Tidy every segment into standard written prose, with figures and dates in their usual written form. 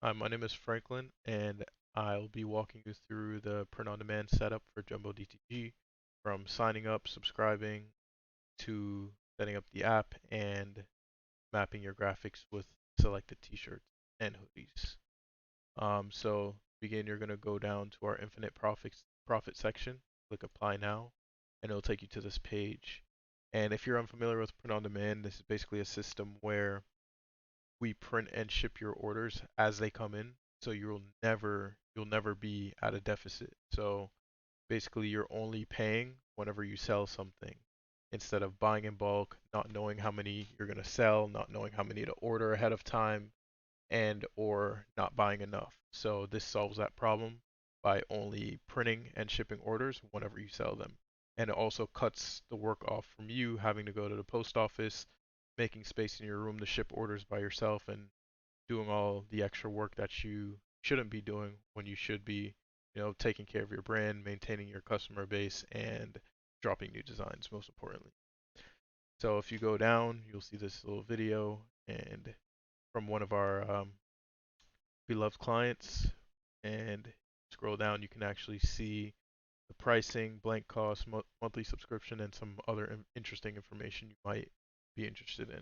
Hi, my name is Franklin, and I'll be walking you through the print-on-demand setup for Jumbodtg, from signing up, subscribing, to setting up the app and mapping your graphics with selected t-shirts and hoodies. So to begin, you're going to go down to our Infinite Profit section, click Apply Now, and it'll take you to this page. And if you're unfamiliar with print-on-demand, this is basically a system where we print and ship your orders as they come in, so you'll never be at a deficit. So basically you're only paying whenever you sell something instead of buying in bulk, not knowing how many you're going to sell, not knowing how many to order ahead of time, and or not buying enough. So this solves that problem by only printing and shipping orders whenever you sell them. And it also cuts the work off from you having to go to the post office, making space in your room to ship orders by yourself, and doing all the extra work that you shouldn't be doing when you should be, taking care of your brand, maintaining your customer base, and dropping new designs, most importantly. So if you go down, you'll see this little video and from one of our beloved clients, and scroll down, you can actually see the pricing, blank cost, monthly subscription, and some other interesting information you might be interested in.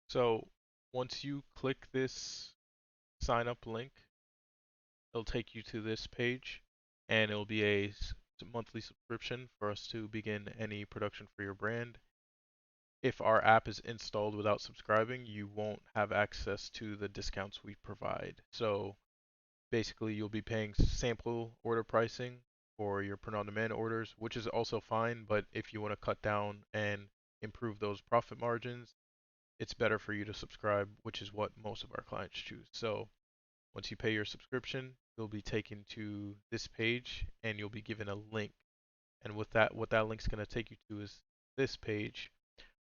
So once you click this sign up link, it'll take you to this page, and it'll be a monthly subscription for us to begin any production for your brand. If our app is installed without subscribing, you won't have access to the discounts we provide. So basically, you'll be paying sample order pricing for your print-on-demand orders, which is also fine, but if you want to cut down and improve those profit margins, it's better for you to subscribe, which is what most of our clients choose. So once you pay your subscription, you'll be taken to this page and you'll be given a link. And with that, what that link's going to take you to is this page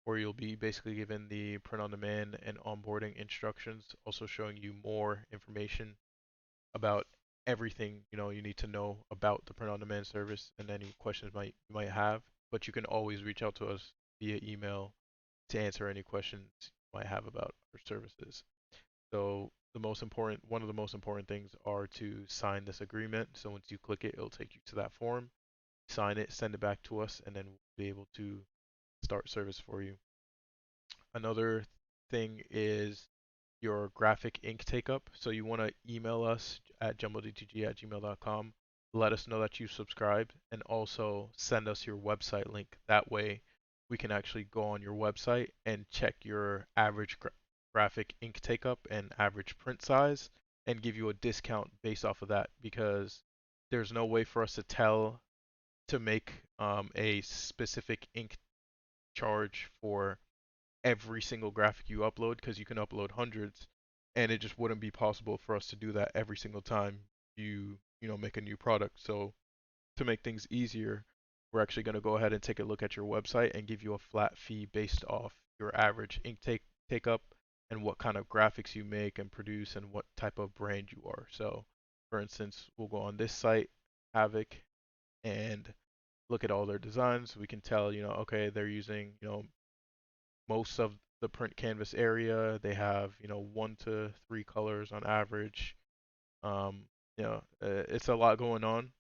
where you'll be basically given the print on demand and onboarding instructions, also showing you more information about everything you need to know about the print on demand service and any questions you might have. But you can always reach out to us via email to answer any questions you might have about our services. So one of the most important things are to sign this agreement. So once you click it, it'll take you to that form. Sign it, send it back to us, and then we'll be able to start service for you. Another thing is your graphic ink take up. So you want to email us at jumbodtg@gmail.com. Let us know that you subscribed, and also send us your website link. That way we can actually go on your website and check your average graphic ink take up and average print size and give you a discount based off of that, because there's no way for us to tell to make a specific ink charge for every single graphic you upload, because you can upload hundreds and it just wouldn't be possible for us to do that every single time you make a new product. So to make things easier, we're actually going to go ahead and take a look at your website and give you a flat fee based off your average ink take up and what kind of graphics you make and produce and what type of brand you are. So for instance, we'll go on this site, Havoc, and look at all their designs. We can tell, okay, they're using, most of the print canvas area. They have, 1 to 3 colors on average. It's a lot going on,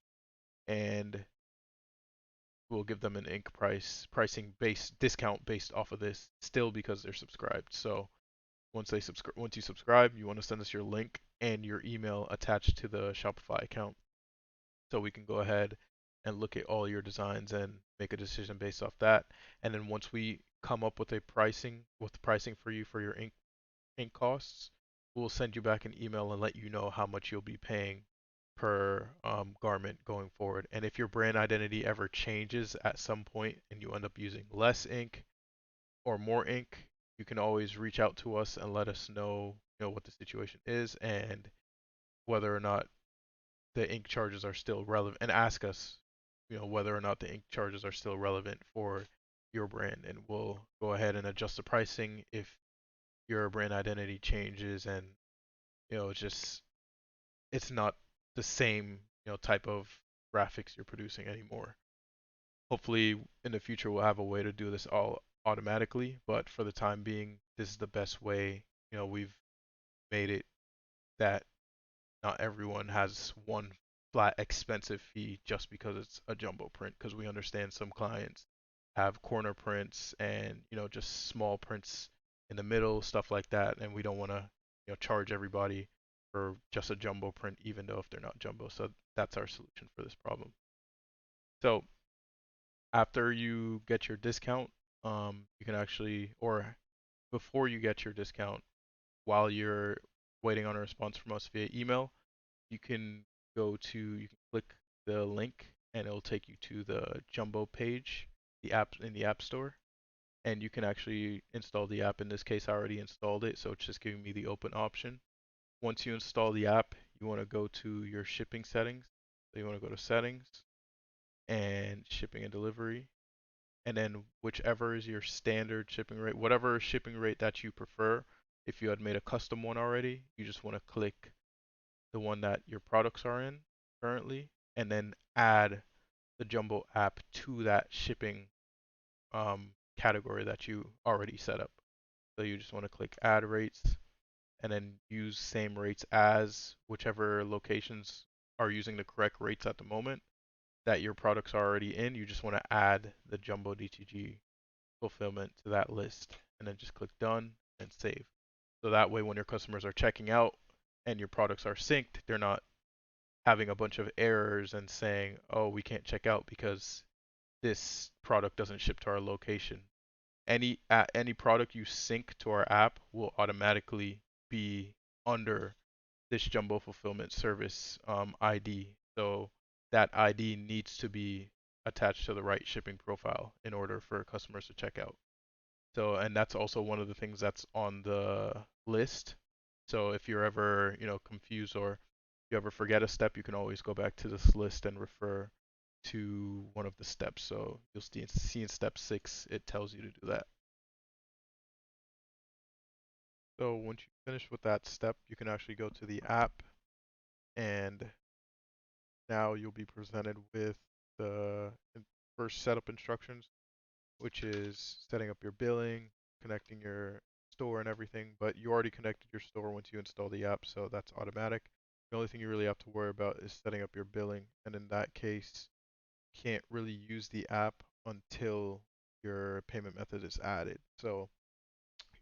and we'll give them an ink pricing base discount based off of this still because they're subscribed. So once you subscribe, you want to send us your link and your email attached to the Shopify account, so we can go ahead and look at all your designs and make a decision based off that. And then once we come up with pricing for you for your ink costs, we'll send you back an email and let you know how much you'll be paying per garment going forward. And if your brand identity ever changes at some point and you end up using less ink or more ink, you can always reach out to us and let us know, what the situation is and whether or not the ink charges are still relevant, and ask us, whether or not the ink charges are still relevant for your brand, and we'll go ahead and adjust the pricing if your brand identity changes and it's not the same type of graphics you're producing anymore. Hopefully in the future we'll have a way to do this all automatically, but for the time being this is the best way we've made it that not everyone has one flat expensive fee just because it's a jumbo print, because we understand some clients have corner prints and just small prints in the middle, stuff like that, and we don't want to charge everybody for just a jumbo print even though if they're not jumbo. So that's our solution for this problem. So after you get your discount, you can actually, or before you get your discount, while you're waiting on a response from us via email, you can you can click the link and it'll take you to the Jumbo page, the app in the App Store, and you can actually install the app. In this case, I already installed it, so it's just giving me the open option. Once you install the app, you want to go to your shipping settings. So you want to go to settings and shipping and delivery, and then whichever is your standard shipping rate, whatever shipping rate that you prefer. If you had made a custom one already, you just want to click the one that your products are in currently, and then add the Jumbo app to that shipping category that you already set up. So you just want to click add rates and then use same rates as whichever locations are using the correct rates at the moment that your products are already in. You just want to add the Jumbo DTG fulfillment to that list and then just click done and save. So that way when your customers are checking out and your products are synced, they're not having a bunch of errors and saying, oh, we can't check out because this product doesn't ship to our location. Any product you sync to our app will automatically be under this Jumbo Fulfillment Service ID. So that ID needs to be attached to the right shipping profile in order for customers to check out. So, and that's also one of the things that's on the list. So if you're ever, confused or you ever forget a step, you can always go back to this list and refer to one of the steps. So you'll see in step 6, it tells you to do that. So once you finish with that step, you can actually go to the app, and now you'll be presented with the first setup instructions, which is setting up your billing, connecting your store and everything, but you already connected your store once you install the app, so that's automatic. The only thing you really have to worry about is setting up your billing, and in that case, you can't really use the app until your payment method is added. So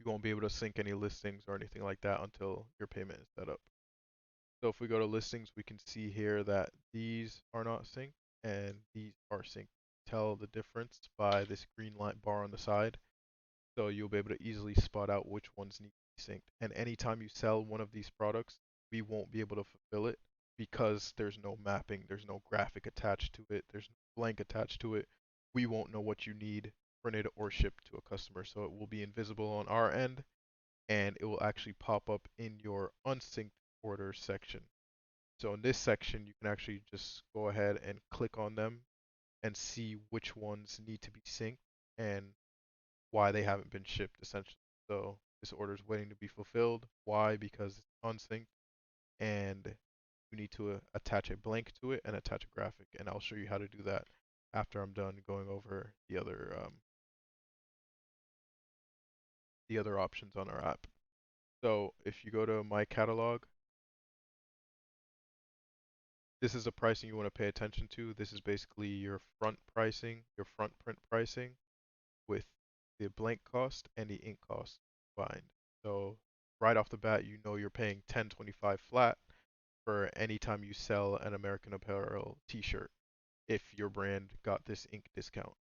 you won't be able to sync any listings or anything like that until your payment is set up. So if we go to listings, we can see here that these are not synced and these are synced. Tell the difference by this green light bar on the side. So you'll be able to easily spot out which ones need to be synced. And anytime you sell one of these products, we won't be able to fulfill it because there's no mapping, there's no graphic attached to it, there's no blank attached to it. We won't know what you need printed or shipped to a customer. So it will be invisible on our end and it will actually pop up in your unsynced orders section. So in this section, you can actually just go ahead and click on them and see which ones need to be synced and why they haven't been shipped essentially. So this order is waiting to be fulfilled. Why? Because it's unsynced and you need to attach a blank to it and attach a graphic. And I'll show you how to do that after I'm done going over the other options on our app. So if you go to my catalog, this is the pricing you want to pay attention to. This is basically your front pricing, your front print pricing with the blank cost and the ink cost combined. So right off the bat, you know you're paying $10.25 flat for any time you sell an American Apparel t-shirt if your brand got this ink discount.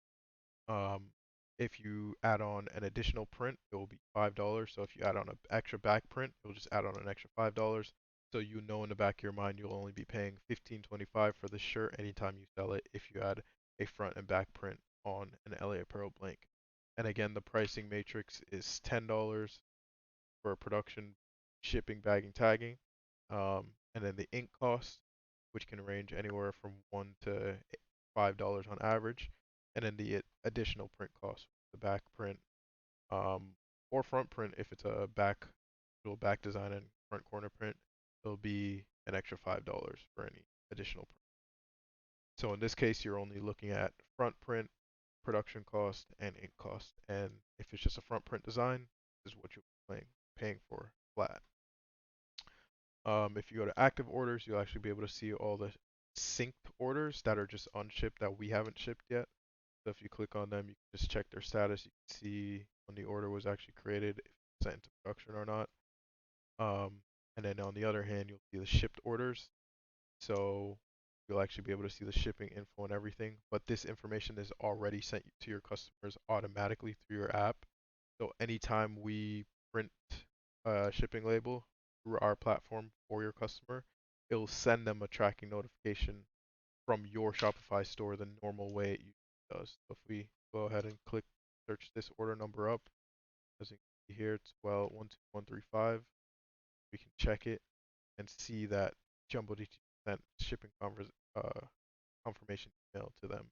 Um, if you add on an additional print, it will be $5. So if you add on an extra back print, you'll just add on an extra $5. So you know in the back of your mind you'll only be paying $15.25 for the shirt anytime you sell it if you add a front and back print on an LA Apparel blank. And again, the pricing matrix is $10 for production, shipping, bagging, tagging, and then the ink cost, which can range anywhere from $1 to $5 on average, and then the additional print cost, the back print, um, or front print if it's a little back design and front corner print, it'll be an extra $5 for any additional print. So in this case, you're only looking at front print, production cost, and ink cost. And if it's just a front print design, this is what you're paying for flat. If you go to active orders, you'll actually be able to see all the synced orders that are just unshipped that we haven't shipped yet. So if you click on them, you can just check their status. You can see when the order was actually created, if it's sent into production or not. And then on the other hand, you'll see the shipped orders. So you'll actually be able to see the shipping info and everything. But this information is already sent to your customers automatically through your app. So anytime we print a shipping label through our platform for your customer, it'll send them a tracking notification from your Shopify store the normal way it usually does. So if we go ahead and search this order number up, as you can see here, it's 12135. We can check it and see that Jumbodtg sent shipping confirmation email to them.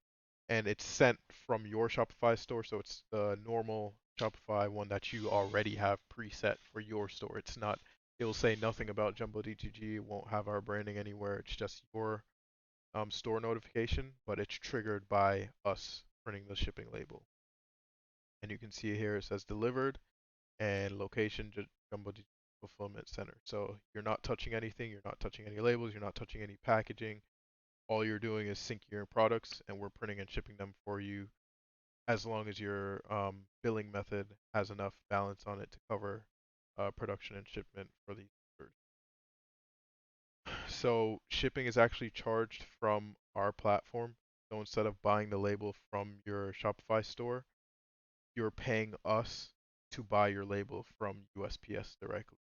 And it's sent from your Shopify store, so it's the normal Shopify one that you already have preset for your store. It's not, it will say nothing about Jumbodtg, it won't have our branding anywhere, it's just your store notification, but it's triggered by us printing the shipping label. And you can see here it says delivered and location Jumbodtg Fulfillment Center. So you're not touching anything, you're not touching any labels, you're not touching any packaging. All you're doing is syncing your products, and we're printing and shipping them for you as long as your billing method has enough balance on it to cover production and shipment for these orders. So shipping is actually charged from our platform. So instead of buying the label from your Shopify store, you're paying us to buy your label from USPS directly.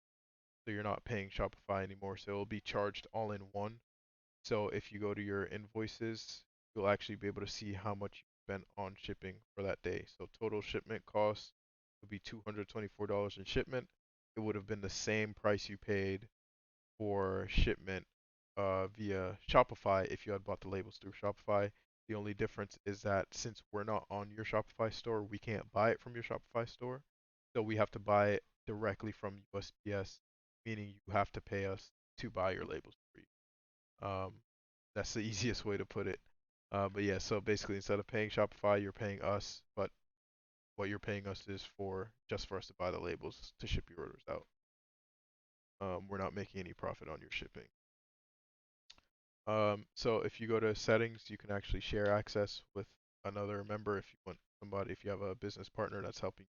So you're not paying Shopify anymore. So it'll be charged all in one. So if you go to your invoices, you'll actually be able to see how much you spent on shipping for that day. So total shipment cost would be $224 in shipment. It would have been the same price you paid for shipment via Shopify if you had bought the labels through Shopify. The only difference is that since we're not on your Shopify store, we can't buy it from your Shopify store. So we have to buy it directly from USPS, meaning you have to pay us to buy your labels for you. That's the easiest way to put it. But yeah, so basically instead of paying Shopify, you're paying us, but what you're paying us is for just for us to buy the labels to ship your orders out. We're not making any profit on your shipping. So if you go to settings, you can actually share access with another member if you want somebody, if you have a business partner that's helping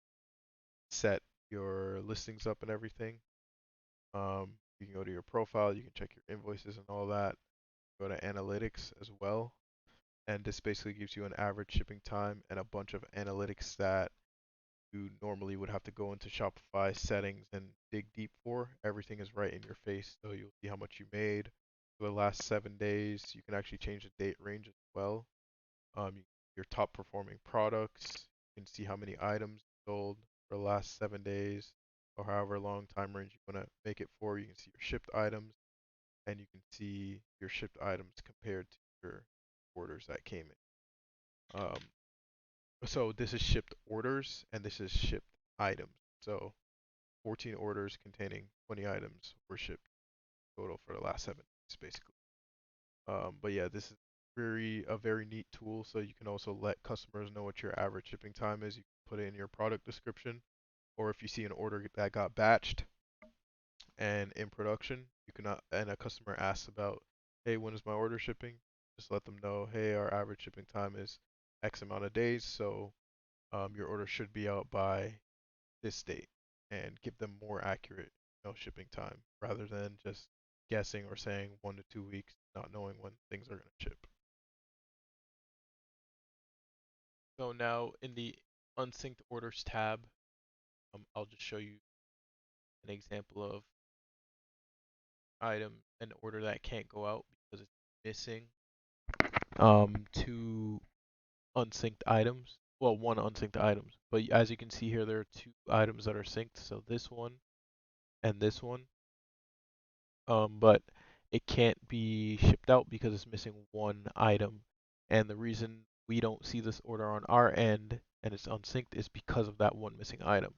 set your listings up and everything. You can go to your profile, you can check your invoices and all that. Go to analytics as well. And this basically gives you an average shipping time and a bunch of analytics that you normally would have to go into Shopify settings and dig deep for. Everything is right in your face, so you'll see how much you made for the last 7 days. You can actually change the date range as well. Your top performing products. You can see how many items you sold for the last 7 days, or however long time range you want to make it for. You can see your shipped items, and you can see your shipped items compared to your orders that came in. So this is shipped orders and this is shipped items. So 14 orders containing 20 items were shipped total for the last 7 days, basically. But yeah, this is a very neat tool. So you can also let customers know what your average shipping time is. You can put it in your product description, or if you see an order that got batched and in production, you can and a customer asks about, hey, when is my order shipping? Just let them know, hey, our average shipping time is X amount of days, so your order should be out by this date, and give them more accurate, shipping time rather than just guessing or saying 1 to 2 weeks, not knowing when things are going to ship. So now in the unsynced orders tab, I'll just show you an example of an order that can't go out because it's missing two unsynced items. Well, one unsynced items, but as you can see here, there are two items that are synced. So this one and this one. But it can't be shipped out because it's missing one item. And the reason we don't see this order on our end and it's unsynced is because of that one missing item.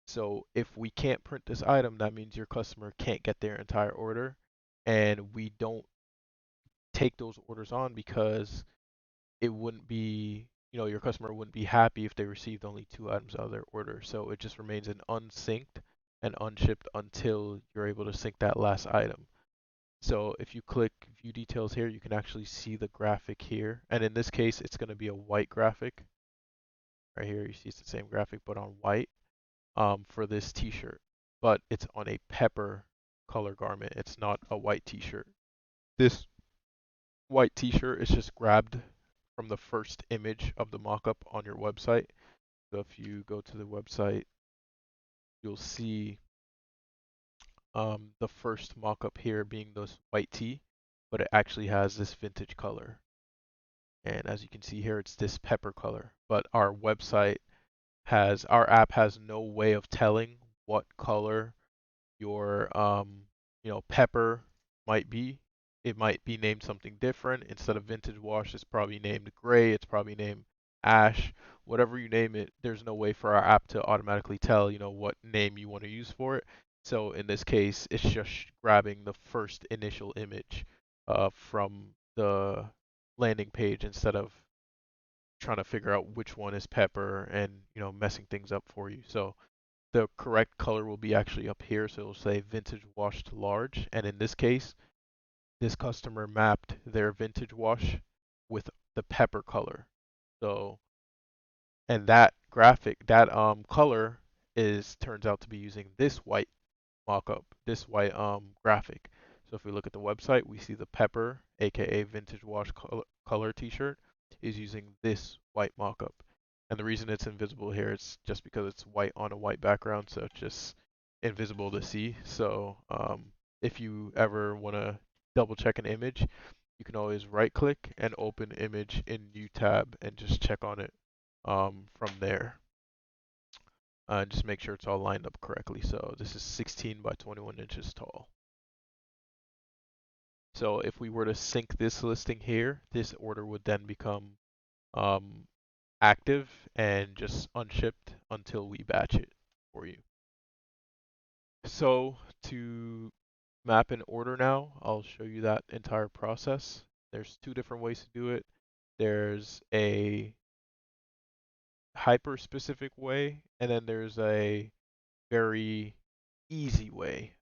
So if we can't print this item, that means your customer can't get their entire order, and we don't take those orders on because it wouldn't be, your customer wouldn't be happy if they received only two items out of their order. So it just remains an unsynced and unshipped until you're able to sync that last item. So if you click view details here, you can actually see the graphic here. And in this case, it's going to be a white graphic. Right here, you see it's the same graphic, but on white for this t-shirt. But it's on a pepper color garment. It's not a white t-shirt. This white t-shirt is just grabbed from the first image of the mockup on your website. So if you go to the website, you'll see the first mockup here being this white tee, but it actually has this vintage color. And as you can see here, it's this pepper color. But our app has no way of telling what color your pepper might be. It might be named something different. Instead of vintage wash, it's probably named gray, it's probably named ash. Whatever you name it, there's no way for our app to automatically tell, what name you want to use for it. So in this case, it's just grabbing the first initial image from the landing page instead of trying to figure out which one is pepper and, messing things up for you. So the correct color will be actually up here. So it'll say vintage wash to large. And in this case, this customer mapped their vintage wash with the pepper color. So, and that color turns out to be using this white mockup, this white graphic. So if we look at the website, we see the pepper, aka vintage wash color t-shirt, is using this white mockup. And the reason it's invisible here is just because it's white on a white background, so it's just invisible to see. So if you ever want to double check an image, you can always right click and open image in new tab and just check on it from there. Just make sure it's all lined up correctly. So this is 16 by 21 inches tall. So if we were to sync this listing here, this order would then become um, active and just unshipped until we batch it for you. So to map an order now, I'll show you that entire process. There's two different ways to do it. There's a hyper specific way, and then there's a very easy way.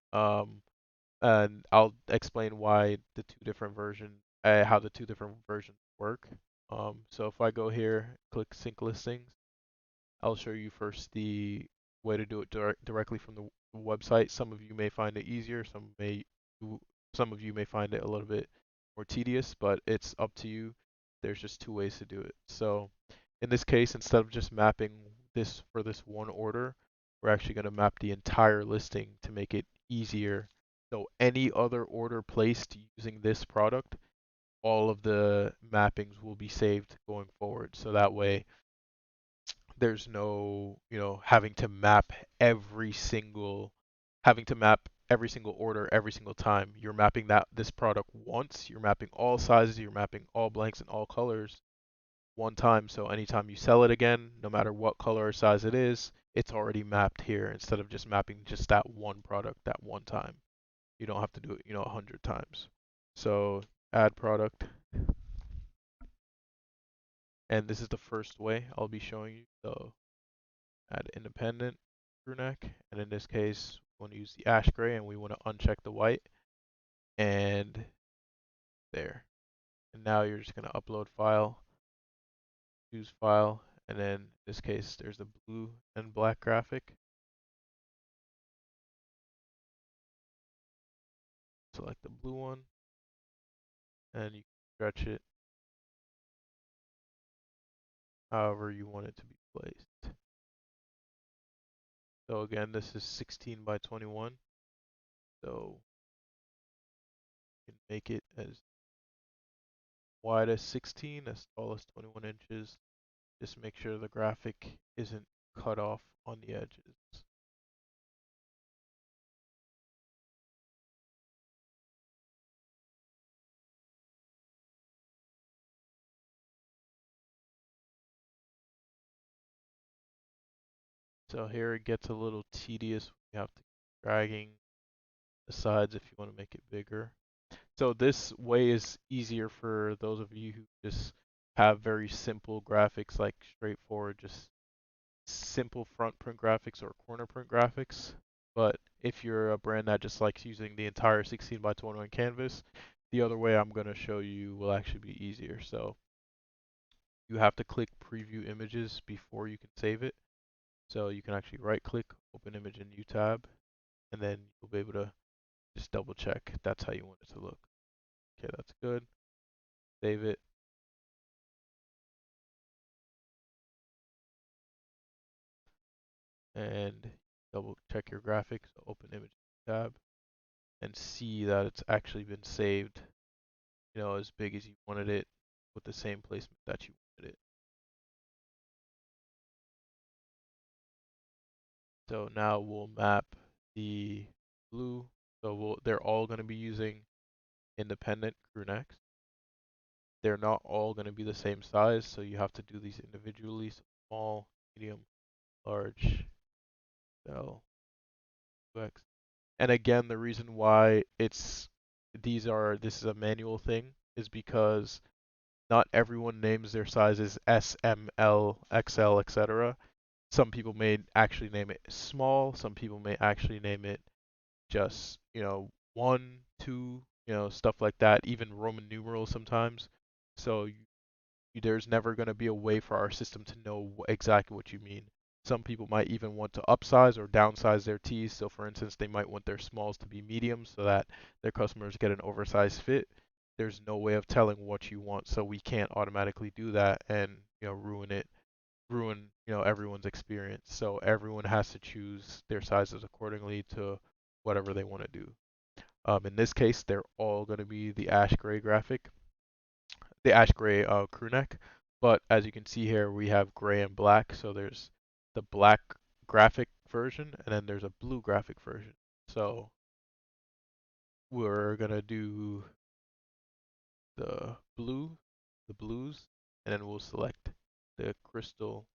And I'll explain why the two different versions, how the two different versions work. So if I go here, click sync listings, I'll show you first the way to do it directly from the website. Some of you may find it easier, some of you may find it a little bit more tedious, but it's up to you. There's just two ways to do it. So in this case, instead of just mapping this for this one order, we're actually going to map the entire listing to make it easier. So any other order placed using this product, all of the mappings will be saved going forward. So that way there's no, having to map every single order every single time. You're mapping this product once, you're mapping all sizes, you're mapping all blanks and all colors one time. So anytime you sell it again, no matter what color or size it is, it's already mapped here instead of just mapping just that one product that one time. You don't have to do it, 100 times. So add product. And this is the first way I'll be showing you. So add independent crew neck, and in this case, we want to use the ash gray, and we want to uncheck the white, and there. And now you're just going to upload file, choose file, and then in this case, there's the blue and black graphic. Select the blue one, and you can stretch it however you want it to be placed. So again, this is 16 by 21. So you can make it as wide as 16, as tall as 21 inches. Just make sure the graphic isn't cut off on the edges. So here it gets a little tedious. You have to keep dragging the sides if you want to make it bigger. So this way is easier for those of you who just have very simple graphics, like straightforward, just simple front print graphics or corner print graphics. But if you're a brand that just likes using the entire 16 by 21 canvas, the other way I'm going to show you will actually be easier. So you have to click preview images before you can save it. So you can actually right click, open image in new tab, and then you'll be able to just double check that's how you want it to look. Okay, that's good. Save it. And double check your graphics, so open image tab, and see that it's actually been saved, as big as you wanted it with the same placement that you wanted it. So now we'll map the blue. So they're all going to be using independent crew necks. They're not all going to be the same size, so you have to do these individually. So small, medium, large, L, 2X. And again, the reason why this is a manual thing is because not everyone names their sizes S, M, L, XL, etc. Some people may actually name it small. Some people may actually name it just, 1, 2, stuff like that, even Roman numerals sometimes. So there's never going to be a way for our system to know exactly what you mean. Some people might even want to upsize or downsize their tees. So for instance, they might want their smalls to be mediums so that their customers get an oversized fit. There's no way of telling what you want, so we can't automatically do that and, ruin, everyone's experience. So everyone has to choose their sizes accordingly to whatever they want to do. In this case, they're all going to be the ash gray graphic, the ash gray crew neck. But as you can see here, we have gray and black. So there's the black graphic version, and then there's a blue graphic version. So we're going to do the blues, and then we'll select the crystal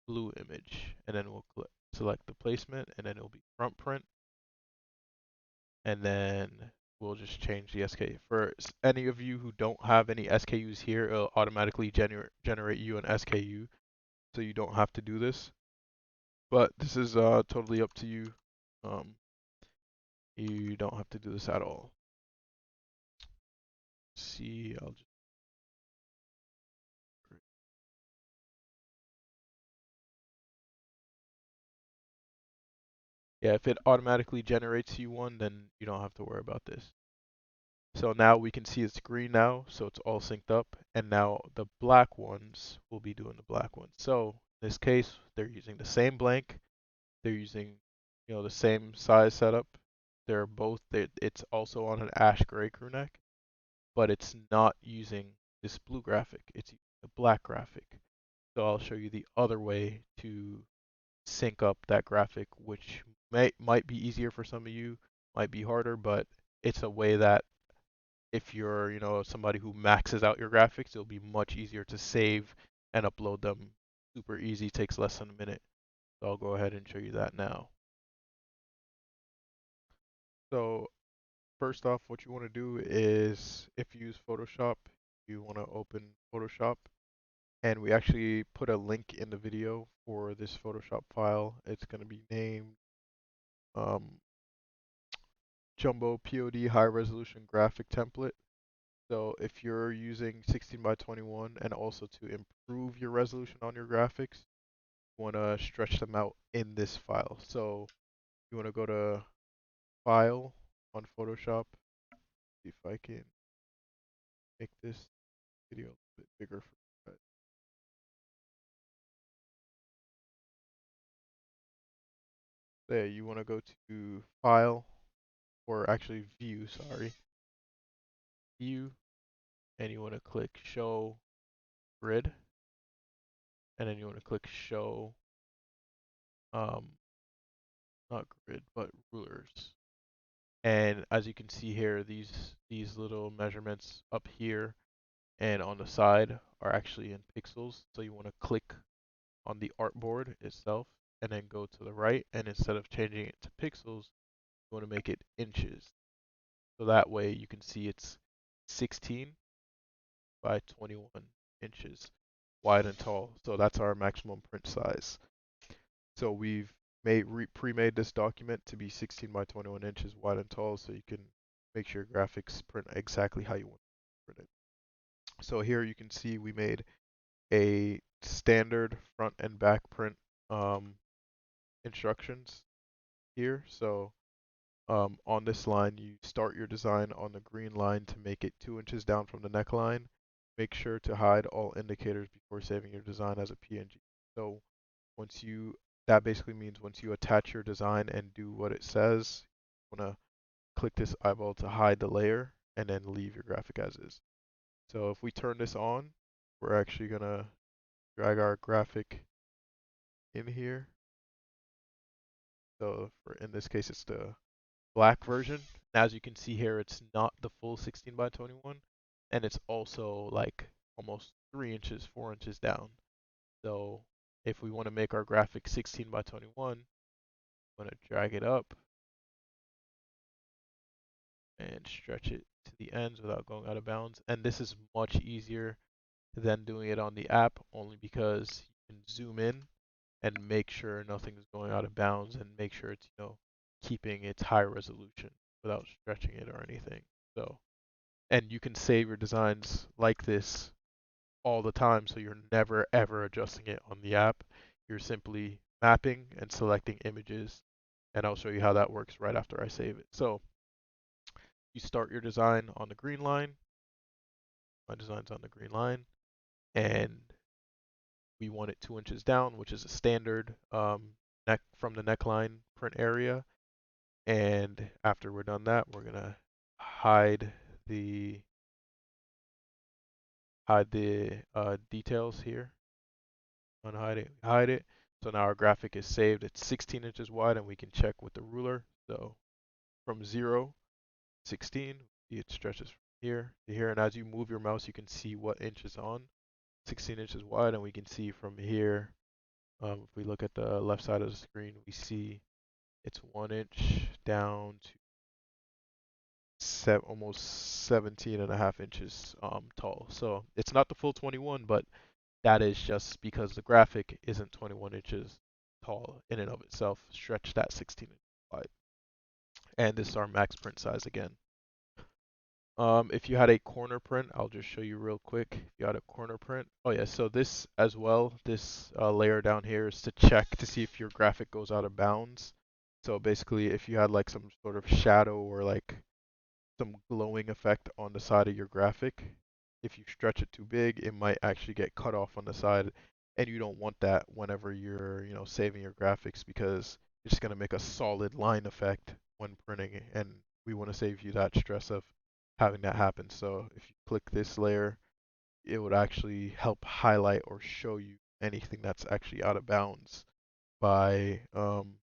blue image, and then we'll select the placement, and then it'll be front print, and then we'll just change the SK. For any of you who don't have any SKUs here, it'll automatically generate you an SKU, so you don't have to do this. But this is totally up to you. Um, you don't have to do this at all. See, I'll just yeah, if it automatically generates you one, then you don't have to worry about this. So now we can see it's green now, so it's all synced up. And now the black ones will be doing the black ones. So in this case, they're using the same blank. They're using, the same size setup. It's also on an ash gray crew neck, but it's not using this blue graphic. It's using the black graphic. So I'll show you the other way to sync up that graphic, which might be easier for some of you, might be harder, but it's a way that if you're, somebody who maxes out your graphics, it'll be much easier to save and upload them. Super easy, takes less than a minute. So I'll go ahead and show you that now. So first off, what you want to do is, if you use Photoshop, you want to open Photoshop. And we actually put a link in the video for this Photoshop file. It's going to be named Jumbodtg POD High Resolution Graphic Template. So if you're using 16 by 21 and also to improve your resolution on your graphics, you want to stretch them out in this file. So you want to go to File on Photoshop. See if I can make this video a little bit bigger for you guys. There, you want to go to File, or actually View, sorry. View, and you want to click Show Grid, and then you want to click Show, not grid, but rulers. And as you can see here, these little measurements up here and on the side are actually in pixels. So you want to click on the artboard itself and then go to the right, and instead of changing it to pixels, you want to make it inches. So that way you can see it's 16 by 21 inches wide and tall. So that's our maximum print size. So we've pre-made this document to be 16 by 21 inches wide and tall, so you can make sure your graphics print exactly how you want to print it. So here you can see we made a standard front and back print um, instructions here. So on this line, you start your design on the green line to make it 2 inches down from the neckline. Make sure to hide all indicators before saving your design as a PNG. So once you, that basically means once you attach your design and do what it says, you want to click this eyeball to hide the layer and then leave your graphic as is. So if we turn this on, we're actually going to drag our graphic in here. So for in this case, it's the black version. As you can see here, it's not the full 16 by 21, and it's also like almost 3 inches, 4 inches down. So if we want to make our graphic 16 by 21, I'm going to drag it up and stretch it to the ends without going out of bounds. And this is much easier than doing it on the app, only because you can zoom in and make sure nothing's going out of bounds and make sure it's, keeping its high resolution without stretching it or anything. So, and you can save your designs like this all the time, so you're never ever adjusting it on the app. You're simply mapping and selecting images, and I'll show you how that works right after I save it. So you start your design on the green line. My design's on the green line, and we want it 2 inches down, which is a standard neck from the neckline print area. And after we're done that, we're gonna hide the details here. Unhide it, hide it. So now our graphic is saved. It's 16 inches wide, and we can check with the ruler. So from 0, 16, it stretches from here to here. And as you move your mouse, you can see what inch is on. 16 inches wide, and we can see from here. If we look at the left side of the screen, we see it's 1 inch down to almost 17.5 inches tall. So it's not the full 21, but that is just because the graphic isn't 21 inches tall in and of itself. Stretch that 16 inches wide. And this is our max print size again. If you had a corner print, I'll just show you real quick. If you had a corner print, oh yeah, so this as well, this layer down here is to check to see if your graphic goes out of bounds. So basically, if you had like some sort of shadow or like some glowing effect on the side of your graphic, if you stretch it too big, it might actually get cut off on the side, and you don't want that whenever you're, saving your graphics, because it's just going to make a solid line effect when printing, and we want to save you that stress of having that happen. So if you click this layer, it would actually help highlight or show you anything that's actually out of bounds by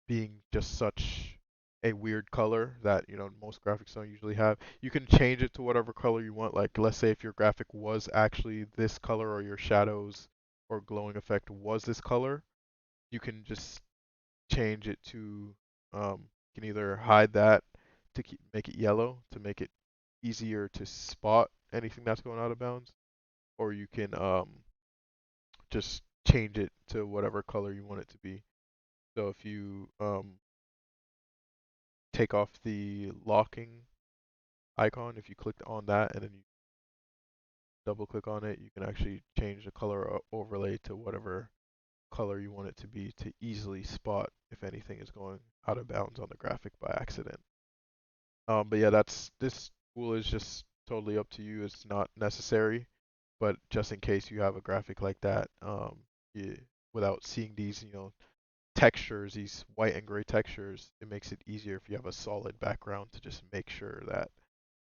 being just such a weird color that most graphics don't usually have. You can change it to whatever color you want. Like let's say if your graphic was actually this color, or your shadows or glowing effect was this color, you can just change it to you can either hide that to make it yellow to make it easier to spot anything that's going out of bounds, or you can just change it to whatever color you want it to be. So if you take off the locking icon, if you click on that and then you double click on it, you can actually change the color overlay to whatever color you want it to be to easily spot if anything is going out of bounds on the graphic by accident. But yeah, this tool is just totally up to you. It's not necessary, but just in case you have a graphic like that, without seeing these, textures, these white and gray textures, it makes it easier if you have a solid background to just make sure that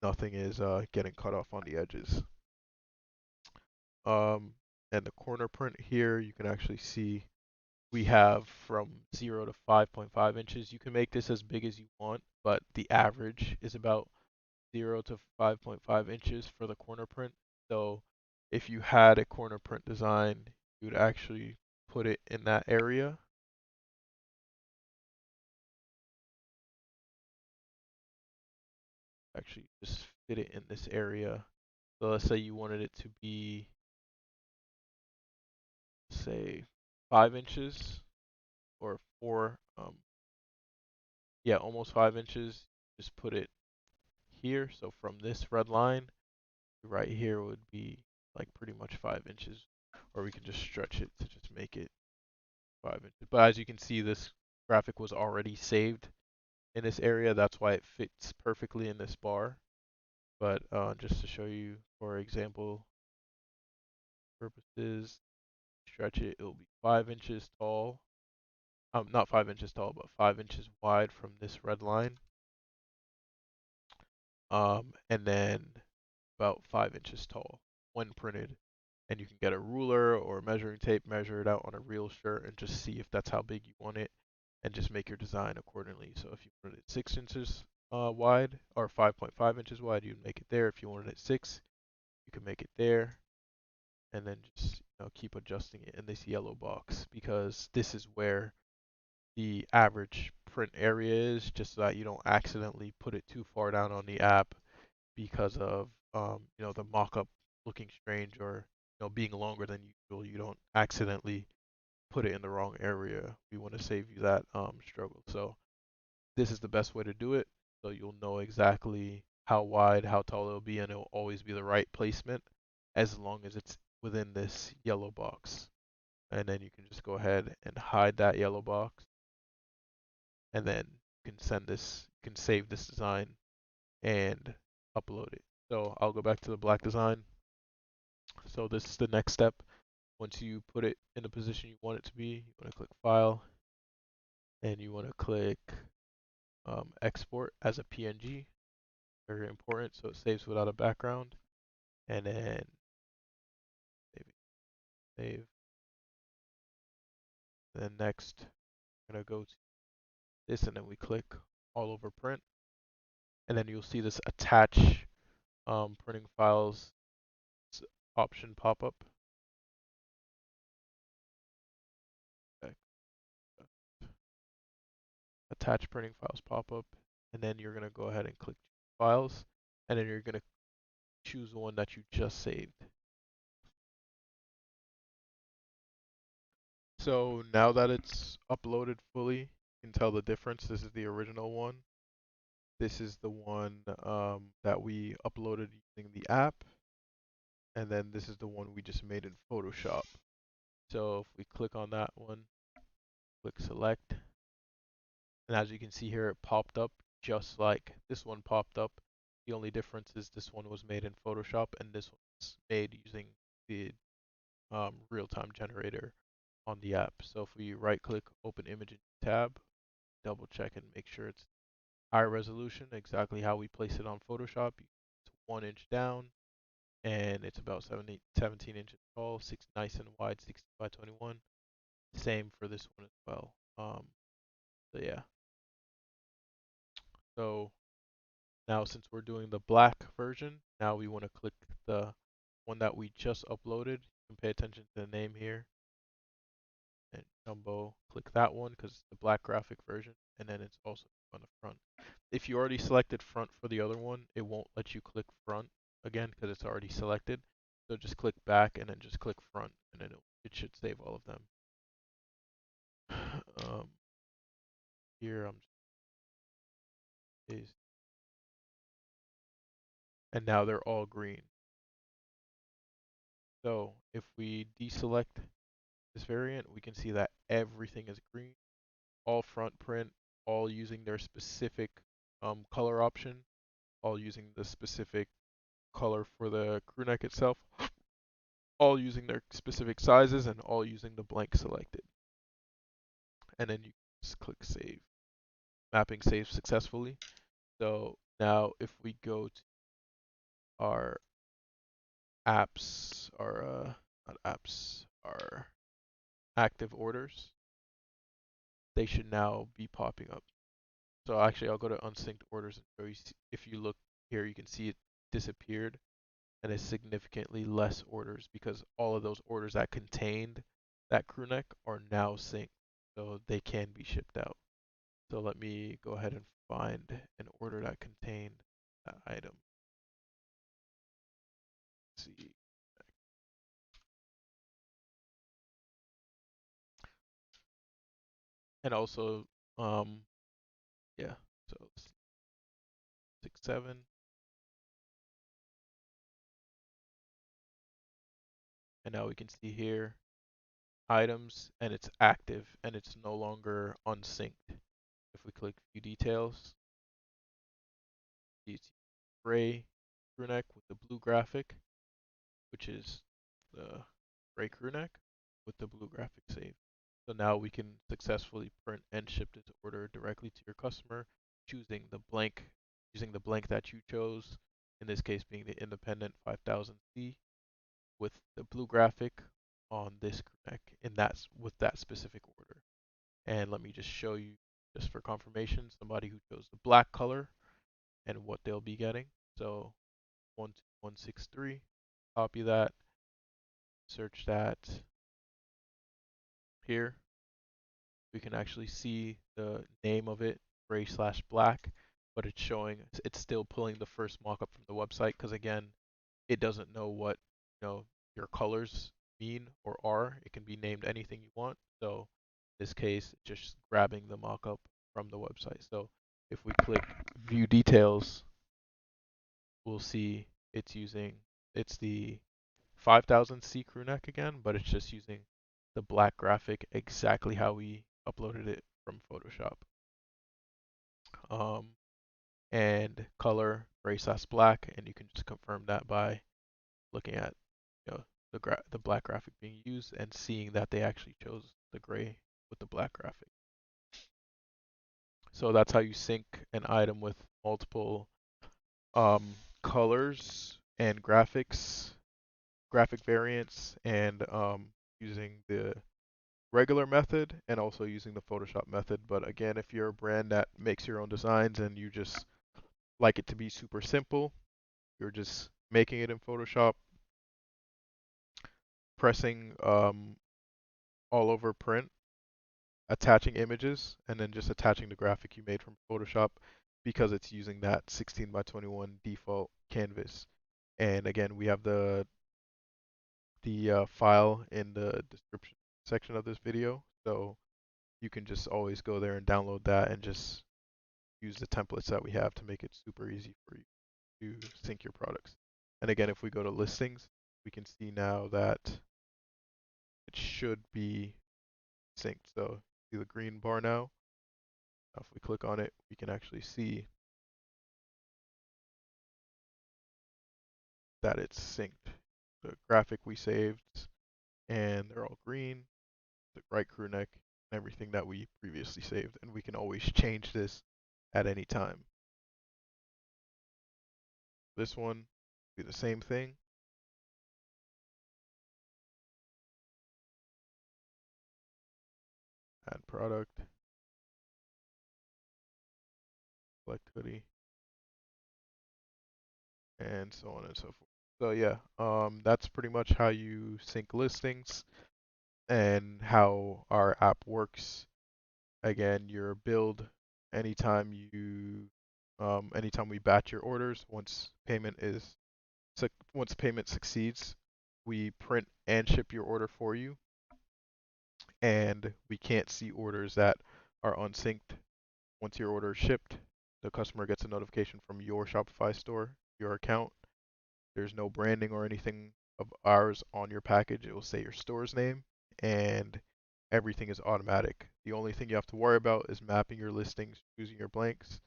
nothing is getting cut off on the edges. And the corner print here, you can actually see we have from 0 to 5.5 inches. You can make this as big as you want, but the average is about 0 to 5.5 inches for the corner print. So if you had a corner print design, you would actually put it in that area. Actually, just fit it in this area. So let's say you wanted it to be, say, 5 inches or 4 yeah, almost 5 inches. Just put it here. So from this red line right here would be like pretty much 5 inches, or we can just stretch it to just make it 5 inches. But as you can see, this graphic was already saved in this area. That's why it fits perfectly in this bar. But just to show you, for example purposes, stretch it, it'll be 5 inches tall. Not 5 inches tall, but 5 inches wide from this red line. And then about 5 inches tall when printed. And you can get a ruler or measuring tape, measure it out on a real shirt, and just see if that's how big you want it, and just make your design accordingly. So if you wanted it 6 inches wide or 5.5 inches wide, you'd make it there. If you wanted it 6, you can make it there, and then just keep adjusting it in this yellow box, because this is where the average print area is, just so that you don't accidentally put it too far down on the app because of the mock-up looking strange, or being longer than usual. You don't accidentally put it in the wrong area. We want to save you that struggle. So this is the best way to do it. So you'll know exactly how wide, how tall it'll be, and it'll always be the right placement as long as it's within this yellow box. And then you can just go ahead and hide that yellow box, and then you can save this design and upload it. So I'll go back to the black design. So this is the next step. Once you put it in the position you want it to be, you want to click File, and you want to click Export as a PNG. Very important, so it saves without a background. And then save. And then next, I'm going to go to this, and then we click all over print. And then you'll see this attach printing files option pop up. Okay. Attach printing files pop up, and then you're going to go ahead and click files, and then you're going to choose the one that you just saved. So now that it's uploaded fully, you can tell the difference. This is the original one. This is the one that we uploaded using the app, and then this is the one we just made in Photoshop. So if we click on that one, click select, and as you can see here, it popped up just like this one popped up. The only difference is this one was made in Photoshop, and this one's made using the real-time generator on the app. So if we right-click, open image in tab, double check and make sure it's high resolution, exactly how we place it on Photoshop. It's 1 inch down, and it's about 17 inches tall, nice and wide, 16 by 21. Same for this one as well. So yeah. So now since we're doing the black version, now we want to click the one that we just uploaded. You can pay attention to the name here. And Jumbo, click that one because it's the black graphic version, and then it's also on the front. If you already selected front for the other one, it won't let you click front again because it's already selected. So just click back and then just click front, and then it should save all of them. Here I'm just, and now they're all green. So if we deselect this variant, we can see that everything is green, all front print, all using their specific color option, all using the specific color for the crew neck itself, all using their specific sizes, and all using the blank selected. And then you just click save. Mapping saved successfully. So now if we go to our apps, our not apps, our active orders, they should now be popping up. So actually I'll go to unsynced orders and show you. If you look here, you can see it disappeared, and it's significantly less orders because all of those orders that contained that crew neck are now synced, so they can be shipped out. So let me go ahead and find an order that contained that item. Let's see. And also Um, yeah. So 6, 7, and now we can see here items, and it's active, and it's no longer unsynced. If we click View Details, it's gray crew neck with the blue graphic, which is the gray crew neck with the blue graphic saved. So now we can successfully print and ship this order directly to your customer choosing the blank, using the blank that you chose, in this case being the independent 5000C with the blue graphic on this crew neck in that with that specific order. And let me just show you, just for confirmation, somebody who chose the black color and what they'll be getting. So 12163, copy that, search that here. We can actually see the name of it, gray/black, but it's showing, it's still pulling the first mockup from the website because again, it doesn't know what, your colors mean or are. It can be named anything you want. So in this case, it's just grabbing the mockup from the website. So if we click View Details, we'll see it's the 5000C crew neck again, but it's just using the black graphic exactly how we uploaded it from Photoshop. Um, and color gray/black, and you can just confirm that by looking at the black graphic being used and seeing that they actually chose the gray with the black graphic. So that's how you sync an item with multiple colors and graphic variants, and using the regular method and also using the Photoshop method. But again, if you're a brand that makes your own designs and you just like it to be super simple, you're just making it in Photoshop, pressing all over print, attaching images, and then just attaching the graphic you made from Photoshop because it's using that 16 by 21 default canvas. And again, we have the file in the description section of this video, so you can just always go there and download that and just use the templates that we have to make it super easy for you to sync your products. And again, if we go to listings, we can see now that it should be synced. So see the green bar now. If we click on it, we can actually see that it's synced. The graphic we saved, and they're all green, the right crew neck, and everything that we previously saved. And we can always change this at any time. This one, do the same thing. Add product, select hoodie, and so on and so forth. So yeah, that's pretty much how you sync listings and how our app works. Again, your build anytime anytime we batch your orders, once payment succeeds, we print and ship your order for you, and we can't see orders that are unsynced. Once your order is shipped, the customer gets a notification from your Shopify store, your account. There's no branding or anything of ours on your package. It will say your store's name, and everything is automatic. The only thing you have to worry about is mapping your listings, choosing your blanks,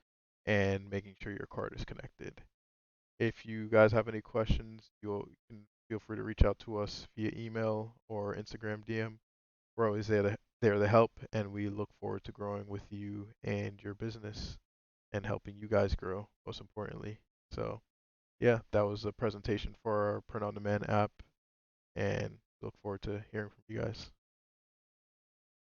and making sure your cart is connected. If you guys have any questions, you can feel free to reach out to us via email or Instagram DM. We're always there to help, and we look forward to growing with you and your business and helping you guys grow, most importantly. So, yeah, that was a presentation for our print on demand app, and look forward to hearing from you guys.